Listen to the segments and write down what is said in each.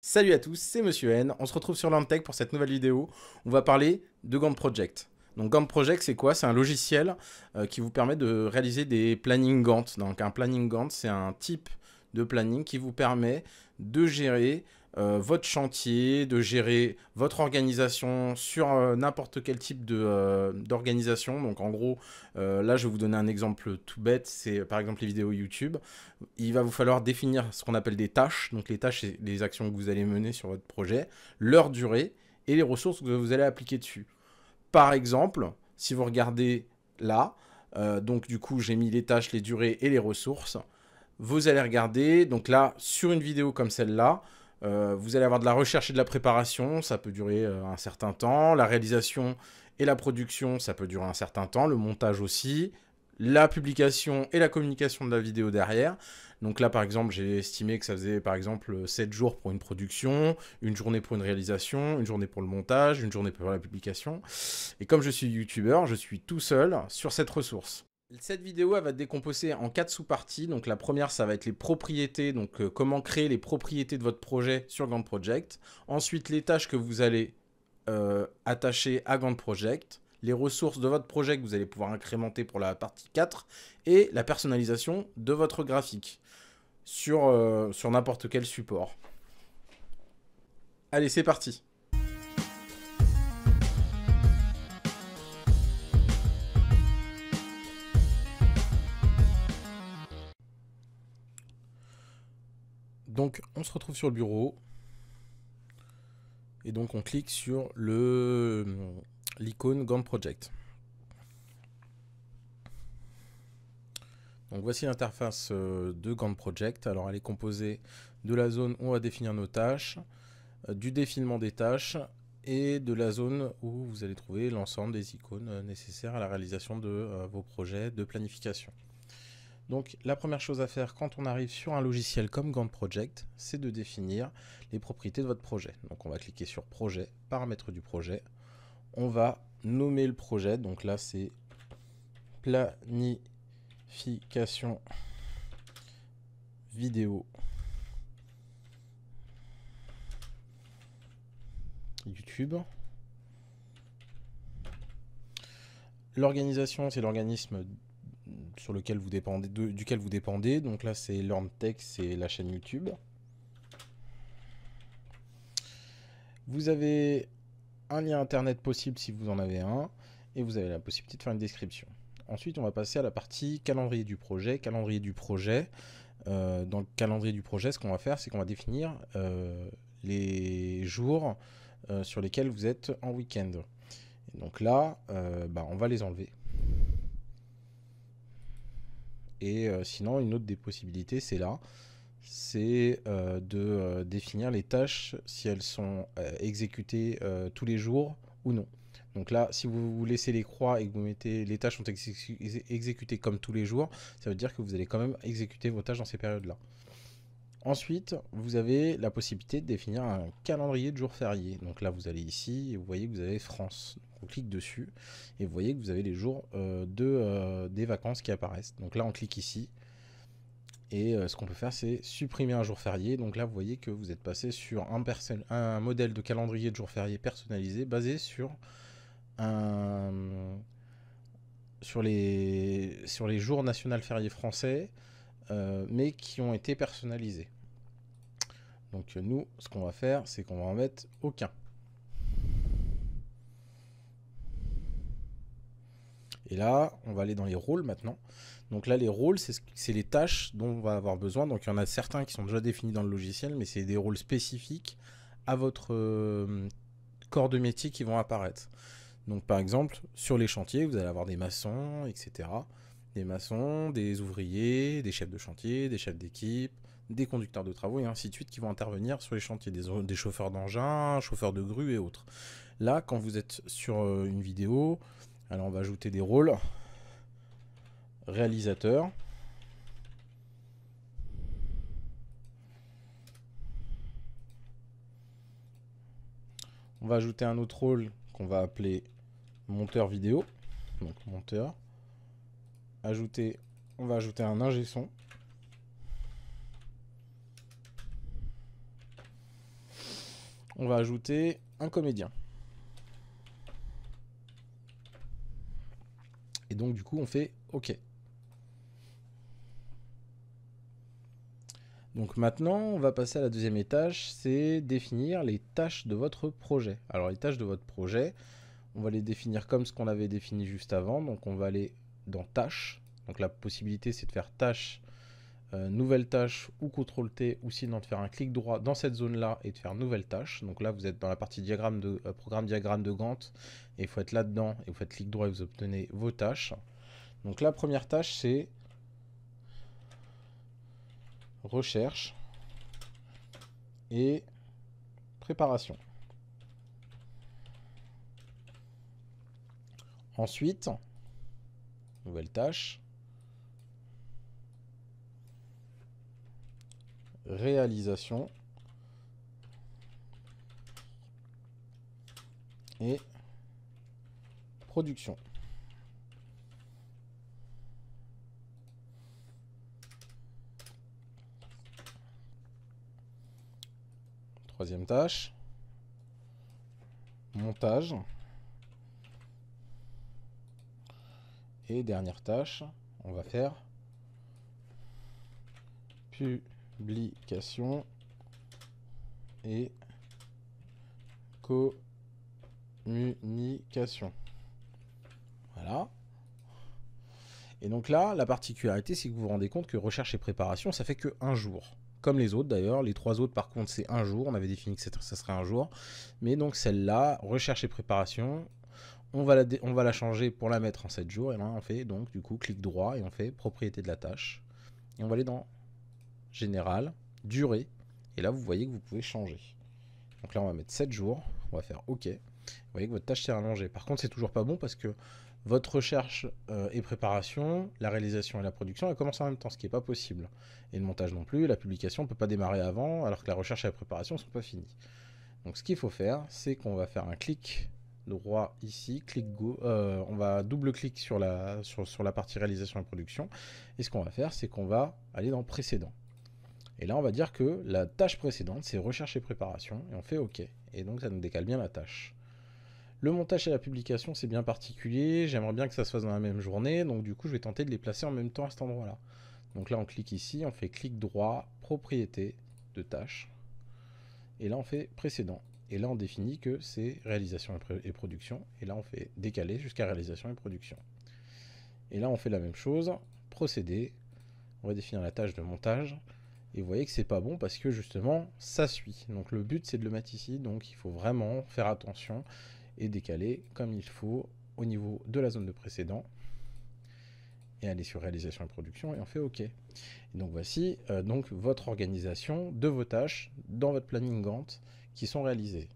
Salut à tous, c'est Monsieur N. On se retrouve sur Landtech pour cette nouvelle vidéo. On va parler de Gantt Project. Donc Gantt Project, c'est quoi? C'est un logiciel qui vous permet de réaliser des plannings Gantt. Donc un planning Gantt, c'est un type de planning qui vous permet de gérer votre chantier, de gérer votre organisation sur n'importe quel type d'organisation. Donc en gros, là je vais vous donner un exemple tout bête, c'est par exemple les vidéos YouTube. Il va vous falloir définir ce qu'on appelle des tâches. Donc les tâches, c'est les actions que vous allez mener sur votre projet, leur durée et les ressources que vous allez appliquer dessus. Par exemple, si vous regardez là, donc du coup j'ai mis les tâches, les durées et les ressources. Vous allez regarder, donc là, sur une vidéo comme celle-là, vous allez avoir de la recherche et de la préparation, ça peut durer un certain temps. La réalisation et la production, ça peut durer un certain temps. Le montage aussi. La publication et la communication de la vidéo derrière. Donc là, par exemple, j'ai estimé que ça faisait, par exemple, 7 jours pour une production, une journée pour une réalisation, une journée pour le montage, une journée pour la publication. Et comme je suis youtubeur, je suis tout seul sur cette ressource. Cette vidéo, elle va être décomposée en 4 sous-parties. Donc la première, ça va être les propriétés, donc comment créer les propriétés de votre projet sur Gantt Project. Ensuite, les tâches que vous allez attacher à Gantt Project. Les ressources de votre projet que vous allez pouvoir incrémenter pour la partie 4. Et la personnalisation de votre graphique sur n'importe quel support. Allez, c'est parti. Donc, on se retrouve sur le bureau. Et donc, on clique sur l'icône Gantt Project. Donc, voici l'interface de Gantt Project. Alors, elle est composée de la zone où on va définir nos tâches, du défilement des tâches et de la zone où vous allez trouver l'ensemble des icônes nécessaires à la réalisation de vos projets de planification. Donc la première chose à faire quand on arrive sur un logiciel comme Gantt Project, c'est de définir les propriétés de votre projet. Donc on va cliquer sur projet, paramètres du projet. On va nommer le projet, donc là c'est planification vidéo YouTube. L'organisation, c'est l'organisme sur lequel vous dépendez, duquel vous dépendez. Donc là, c'est Landtech, c'est la chaîne YouTube. Vous avez un lien internet possible si vous en avez un. Et vous avez la possibilité de faire une description. Ensuite, on va passer à la partie calendrier du projet. Calendrier du projet. Dans le calendrier du projet, ce qu'on va faire, c'est qu'on va définir les jours sur lesquels vous êtes en week-end. Donc là, on va les enlever. Et sinon, une autre des possibilités, c'est là, c'est de définir les tâches si elles sont exécutées tous les jours ou non. Donc là, si vous laissez les croix et que vous mettez les tâches sont exécutées comme tous les jours, ça veut dire que vous allez quand même exécuter vos tâches dans ces périodes-là. Ensuite, vous avez la possibilité de définir un calendrier de jours fériés. Donc là, vous allez ici et vous voyez que vous avez France. Donc on clique dessus et vous voyez que vous avez les jours des vacances qui apparaissent. Donc là, on clique ici et ce qu'on peut faire, c'est supprimer un jour férié. Donc là, vous voyez que vous êtes passé sur un modèle de calendrier de jours fériés personnalisé basé sur les jours nationaux fériés français, mais qui ont été personnalisés. Donc nous, ce qu'on va faire, c'est qu'on va en mettre aucun. Et là, on va aller dans les rôles maintenant. Donc là, les rôles, c'est les tâches dont on va avoir besoin. Donc il y en a certains qui sont déjà définis dans le logiciel, mais c'est des rôles spécifiques à votre corps de métier qui vont apparaître. Donc par exemple, sur les chantiers, vous allez avoir des maçons, etc. Des maçons, des ouvriers, des chefs de chantier, des chefs d'équipe, des conducteurs de travaux et ainsi de suite qui vont intervenir sur les chantiers, des chauffeurs d'engins, chauffeurs de grue et autres. Là, quand vous êtes sur une vidéo, alors on va ajouter des rôles. Réalisateur. On va ajouter un autre rôle qu'on va appeler monteur vidéo. Donc monteur. On va ajouter un ingé son. on va ajouter un comédien. Et donc du coup on fait OK. Donc maintenant on va passer à la deuxième étage, c'est définir les tâches de votre projet. Alors les tâches de votre projet, on va les définir comme ce qu'on avait défini juste avant. Donc on va aller dans tâches. Donc la possibilité c'est de faire tâche, nouvelle tâche ou CTRL-T, ou sinon de faire un clic droit dans cette zone là et de faire nouvelle tâche. Donc là vous êtes dans la partie diagramme de, programme diagramme de Gantt et il faut être là dedans et vous faites clic droit et vous obtenez vos tâches. Donc la première tâche c'est recherche et préparation. Ensuite, nouvelle tâche, réalisation et production. Troisième tâche, montage. Et dernière tâche, on va faire publication et communication. Voilà. Et donc là, la particularité, c'est que vous vous rendez compte que recherche et préparation, ça fait que un jour. Comme les autres d'ailleurs, les trois autres par contre c'est un jour, on avait défini que ça serait un jour. Mais donc celle-là, recherche et préparation, on va la changer pour la mettre en 7 jours. Et là on fait donc du coup clic droit et on fait propriété de la tâche. Et on va aller dans général, durée. Et là vous voyez que vous pouvez changer. Donc là on va mettre 7 jours, on va faire OK. Vous voyez que votre tâche s'est rallongée. Par contre c'est toujours pas bon parce que votre recherche et préparation, la réalisation et la production, elles commencent en même temps, ce qui n'est pas possible. Et le montage non plus, la publication ne peut pas démarrer avant, alors que la recherche et la préparation ne sont pas finies. Donc ce qu'il faut faire, c'est qu'on va faire un clic droit ici, clic go, on va double-clic sur la partie réalisation et production. Et ce qu'on va faire, c'est qu'on va aller dans précédent. Et là, on va dire que la tâche précédente, c'est recherche et préparation, et on fait OK. Et donc ça nous décale bien la tâche. Le montage et la publication, c'est bien particulier. J'aimerais bien que ça se fasse dans la même journée. Donc du coup, je vais tenter de les placer en même temps à cet endroit-là. Donc là, on clique ici, on fait clic droit, propriété de tâche. Et là, on fait précédent. Et là, on définit que c'est réalisation et production. Et là, on fait décaler jusqu'à réalisation et production. Et là, on fait la même chose. Procédé. On va définir la tâche de montage. Et vous voyez que c'est pas bon parce que justement, ça suit. Donc le but, c'est de le mettre ici. Donc il faut vraiment faire attention et décaler comme il faut au niveau de la zone de précédent et aller sur réalisation et production et on fait OK. Et donc voici donc votre organisation de vos tâches dans votre planning Gantt qui sont réalisées.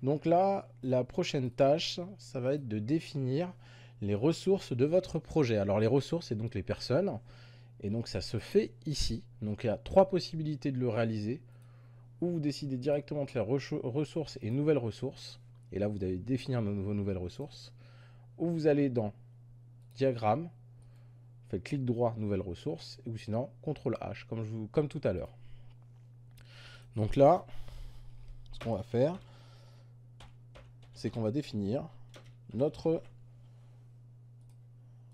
Donc là, la prochaine tâche, ça va être de définir les ressources de votre projet. Alors les ressources, c'est donc les personnes, et donc ça se fait ici. Donc il y a trois possibilités de le réaliser, ou vous décidez directement de faire ressources et nouvelles ressources, et là vous allez définir vos nouvelles ressources, ou vous allez dans diagramme, vous faites clic droit, nouvelle ressource, ou sinon CTRL H, comme tout à l'heure. Donc là, ce qu'on va faire, c'est qu'on va définir notre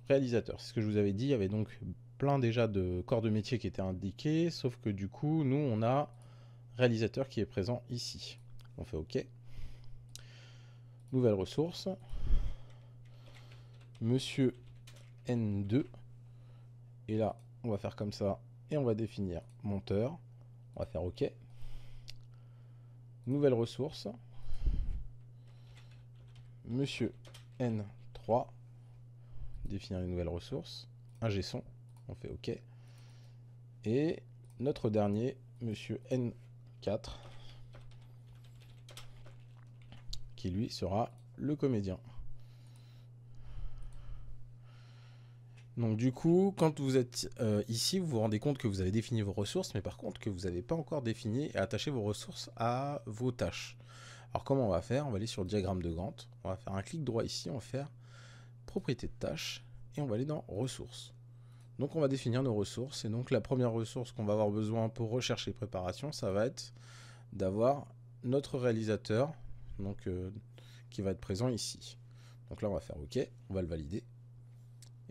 réalisateur. C'est ce que je vous avais dit, il y avait donc plein déjà de corps de métier qui étaient indiqués, sauf que du coup, nous, on a réalisateur qui est présent ici. On fait OK. Nouvelle ressource. Monsieur N2. Et là, on va faire comme ça. Et on va définir monteur. On va faire OK. Nouvelle ressource. Monsieur N3. Définir une nouvelle ressource. Ingé son. On fait OK. Et notre dernier, Monsieur N4. Qui lui sera le comédien. Donc du coup, quand vous êtes ici, vous vous rendez compte que vous avez défini vos ressources, mais par contre que vous n'avez pas encore défini et attaché vos ressources à vos tâches. Alors comment on va faire? On va aller sur le diagramme de Gantt, on va faire un clic droit ici, on va faire propriété de tâche, et on va aller dans ressources. Donc on va définir nos ressources, et donc la première ressource qu'on va avoir besoin pour rechercher préparation, ça va être d'avoir notre réalisateur, donc qui va être présent ici. Donc là, on va faire OK, on va le valider.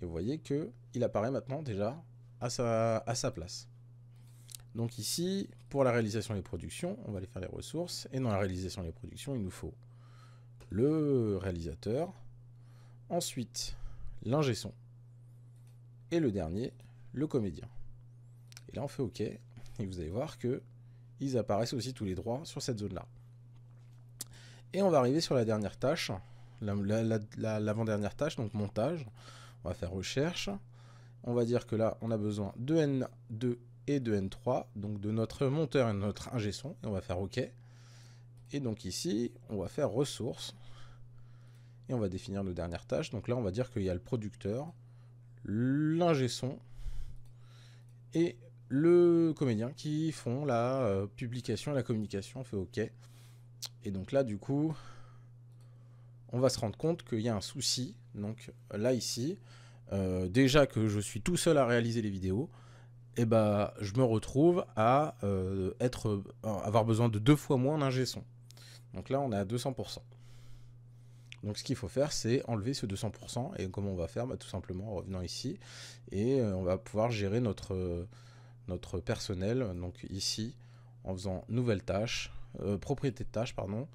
Et vous voyez qu'il apparaît maintenant déjà à sa place. Donc ici, pour la réalisation des productions, on va aller faire les ressources. Et dans la réalisation des productions, il nous faut le réalisateur, ensuite l'ingé son, et le dernier, le comédien. Et là, on fait OK, et vous allez voir qu'ils apparaissent aussi tous les droits sur cette zone-là. Et on va arriver sur la dernière tâche, l'avant-dernière tâche, donc montage. On va faire recherche. On va dire que là, on a besoin de N2 et de N3, donc de notre monteur et de notre ingé son, et on va faire OK. Et donc ici, on va faire ressources, et on va définir nos dernières tâches. Donc là, on va dire qu'il y a le producteur, l'ingé son, et le comédien qui font la publication et la communication. On fait OK. Et donc là, du coup, on va se rendre compte qu'il y a un souci. Donc là, ici, déjà que je suis tout seul à réaliser les vidéos, et bah, je me retrouve à avoir besoin de 2 fois moins d'ingé son. Donc là, on est à 200%. Donc ce qu'il faut faire, c'est enlever ce 200%. Et comment on va faire? Tout simplement en revenant ici. Et on va pouvoir gérer notre personnel. Donc ici, en faisant nouvelle tâche, propriété de tâche, pardon,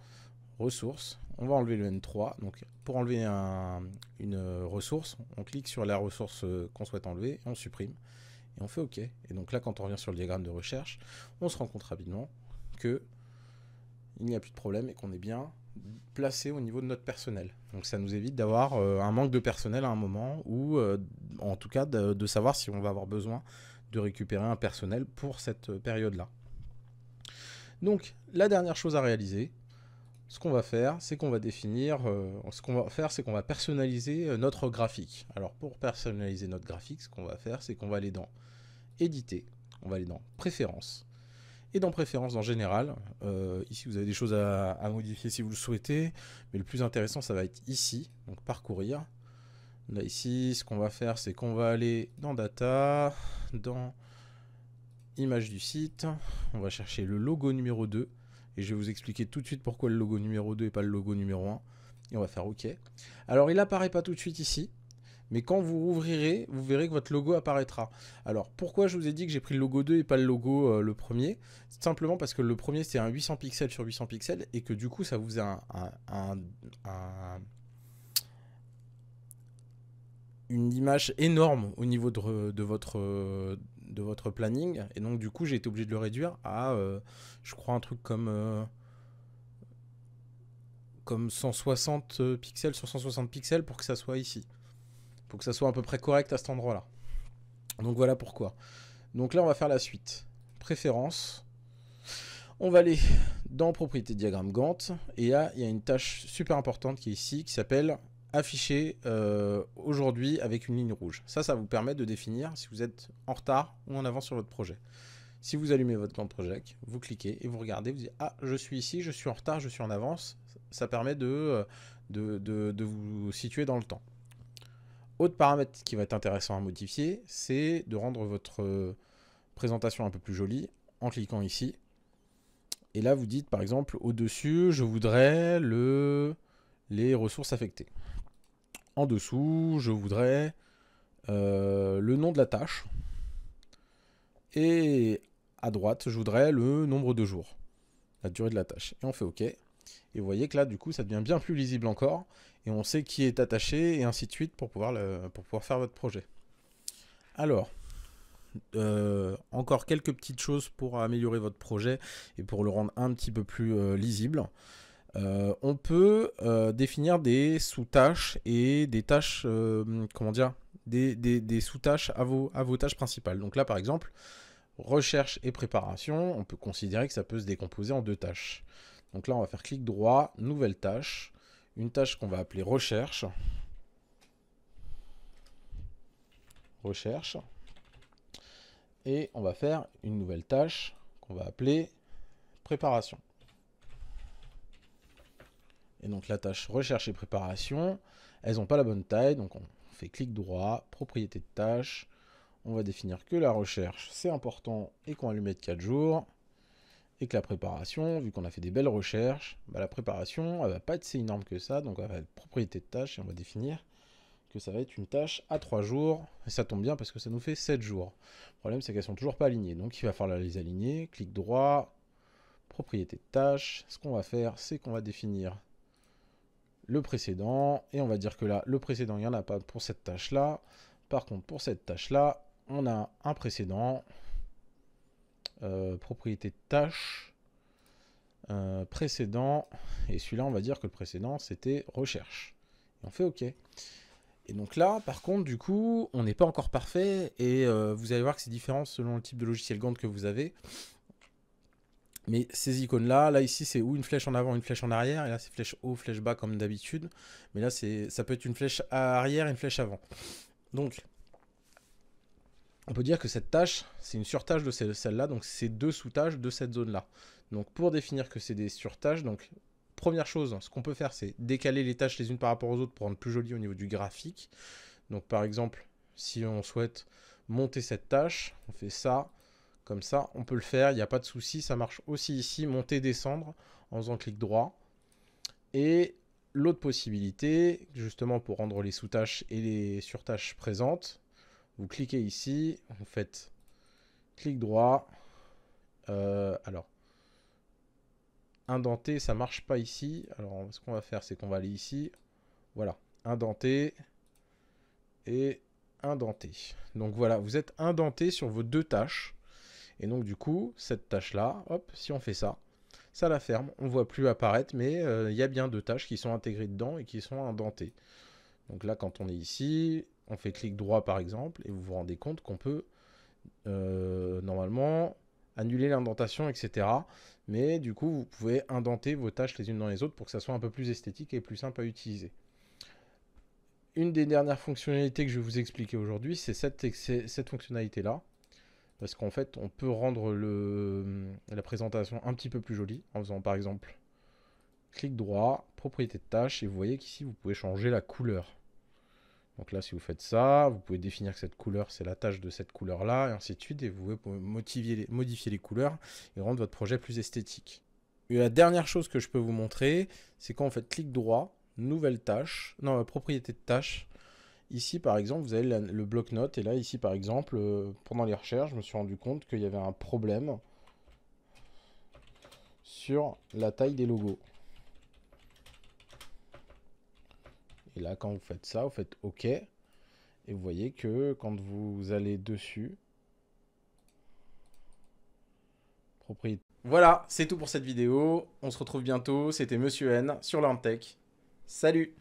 ressources. On va enlever le N3. Donc pour enlever une ressource, on clique sur la ressource qu'on souhaite enlever et on supprime. Et on fait OK. Et donc là, quand on revient sur le diagramme de recherche, on se rend compte rapidement qu'il n'y a plus de problème et qu'on est bien placé au niveau de notre personnel. Donc ça nous évite d'avoir un manque de personnel à un moment, ou en tout cas de savoir si on va avoir besoin de récupérer un personnel pour cette période-là. Donc la dernière chose à réaliser, ce qu'on va faire, c'est qu'on va définir, c'est qu'on va personnaliser notre graphique. Alors pour personnaliser notre graphique, ce qu'on va faire, c'est qu'on va aller dans éditer, on va aller dans préférences. Et dans préférences en général, ici vous avez des choses à modifier si vous le souhaitez, mais le plus intéressant ça va être ici, donc parcourir. Là ici, ce qu'on va faire, c'est qu'on va aller dans data, dans image du site, on va chercher le logo numéro 2, et je vais vous expliquer tout de suite pourquoi le logo numéro 2 et pas le logo numéro 1, et on va faire OK. Alors il apparaît pas tout de suite ici, mais quand vous rouvrirez, vous verrez que votre logo apparaîtra. Alors, pourquoi je vous ai dit que j'ai pris le logo 2 et pas le logo le premier? C'est simplement parce que le premier, c'est un 800 pixels sur 800 pixels, et que du coup, ça vous faisait une image énorme au niveau de votre planning. Et donc, du coup, j'ai été obligé de le réduire à, je crois, un truc comme 160 pixels sur 160 pixels pour que ça soit ici. Pour que ça soit à peu près correct à cet endroit-là. Donc voilà pourquoi. Donc là, on va faire la suite. Préférences. On va aller dans propriété diagramme Gantt. Et là, il y a une tâche super importante qui est ici, qui s'appelle afficher aujourd'hui avec une ligne rouge. Ça vous permet de définir si vous êtes en retard ou en avance sur votre projet. Si vous allumez votre Gantt Project, vous cliquez et vous regardez, vous dites « Ah, je suis ici, je suis en retard, je suis en avance ». Ça permet de vous situer dans le temps. Autre paramètre qui va être intéressant à modifier, c'est de rendre votre présentation un peu plus jolie en cliquant ici. Et là, vous dites par exemple au-dessus, je voudrais les ressources affectées. En dessous, je voudrais le nom de la tâche. Et à droite, je voudrais le nombre de jours, la durée de la tâche. Et on fait OK. Et vous voyez que là, du coup, ça devient bien plus lisible encore. Et on sait qui est attaché, et ainsi de suite, pour pouvoir faire votre projet. Alors, encore quelques petites choses pour améliorer votre projet et pour le rendre un petit peu plus lisible. On peut définir des sous-tâches et des tâches, des sous-tâches à vos tâches principales. Donc là, par exemple, recherche et préparation, on peut considérer que ça peut se décomposer en 2 tâches. Donc là, on va faire clic droit, nouvelle tâche, une tâche qu'on va appeler recherche. Recherche. Et on va faire une nouvelle tâche qu'on va appeler préparation. Et donc la tâche recherche et préparation, elles n'ont pas la bonne taille, donc on fait clic droit, propriété de tâche. On va définir que la recherche, c'est important et qu'on va lui mettre 4 jours. Et que la préparation, vu qu'on a fait des belles recherches, bah, la préparation, elle va pas être si énorme que ça. Donc, elle va être propriété de tâche et on va définir que ça va être une tâche à 3 jours. Et ça tombe bien parce que ça nous fait 7 jours. Le problème, c'est qu'elles sont toujours pas alignées. Donc, il va falloir les aligner. Clic droit, propriété de tâche. Ce qu'on va faire, c'est qu'on va définir le précédent. Et on va dire que là, le précédent, il n'y en a pas pour cette tâche-là. Par contre, pour cette tâche-là, on a un précédent. Propriété de tâche. Précédent. Et celui-là, on va dire que le précédent, c'était recherche. Et on fait OK. Et donc là, par contre, du coup, on n'est pas encore parfait. Et vous allez voir que c'est différent selon le type de logiciel Gantt que vous avez. Mais ces icônes-là, là ici, c'est ou une flèche en avant, une flèche en arrière. Et là, c'est flèche haut, flèche bas comme d'habitude. Mais là, ça peut être une flèche arrière et une flèche avant. Donc, on peut dire que cette tâche, c'est une surtâche de celle-là. Donc, c'est 2 sous-tâches de cette zone-là. Donc, pour définir que c'est des surtâches, donc, première chose, ce qu'on peut faire, c'est décaler les tâches les unes par rapport aux autres pour rendre plus joli au niveau du graphique. Donc, par exemple, si on souhaite monter cette tâche, on fait ça. Comme ça, on peut le faire, il n'y a pas de souci. Ça marche aussi ici, monter, descendre, en faisant clic droit. Et l'autre possibilité, justement pour rendre les sous-tâches et les surtâches présentes, vous cliquez ici, vous faites clic droit. Alors, indenter, ça marche pas ici. Alors, ce qu'on va faire, c'est qu'on va aller ici. Voilà, indenter et indenter. Donc voilà, vous êtes indenté sur vos 2 tâches. Et donc du coup, cette tâche-là, hop, si on fait ça, ça la ferme. On ne voit plus apparaître, mais il y a bien 2 tâches qui sont intégrées dedans et qui sont indentées. Donc là, quand on est ici, on fait clic droit par exemple, et vous vous rendez compte qu'on peut normalement annuler l'indentation, etc. Mais du coup, vous pouvez indenter vos tâches les unes dans les autres pour que ça soit un peu plus esthétique et plus simple à utiliser. Une des dernières fonctionnalités que je vais vous expliquer aujourd'hui, c'est cette fonctionnalité-là. Parce qu'en fait, on peut rendre la présentation un petit peu plus jolie en faisant par exemple clic droit, propriété de tâche, et vous voyez qu'ici vous pouvez changer la couleur. Donc là, si vous faites ça, vous pouvez définir que cette couleur, c'est la tâche de cette couleur-là, et ainsi de suite, et vous pouvez modifier les couleurs et rendre votre projet plus esthétique. Et la dernière chose que je peux vous montrer, c'est quand on fait clic droit, nouvelle tâche, non, propriété de tâche. Ici, par exemple, vous avez le bloc-notes. Et là, ici, par exemple, pendant les recherches, je me suis rendu compte qu'il y avait un problème sur la taille des logos. Et là, quand vous faites ça, vous faites OK. Et vous voyez que quand vous allez dessus, propriété. Voilà, c'est tout pour cette vidéo. On se retrouve bientôt. C'était Monsieur N sur LearnTech. Salut!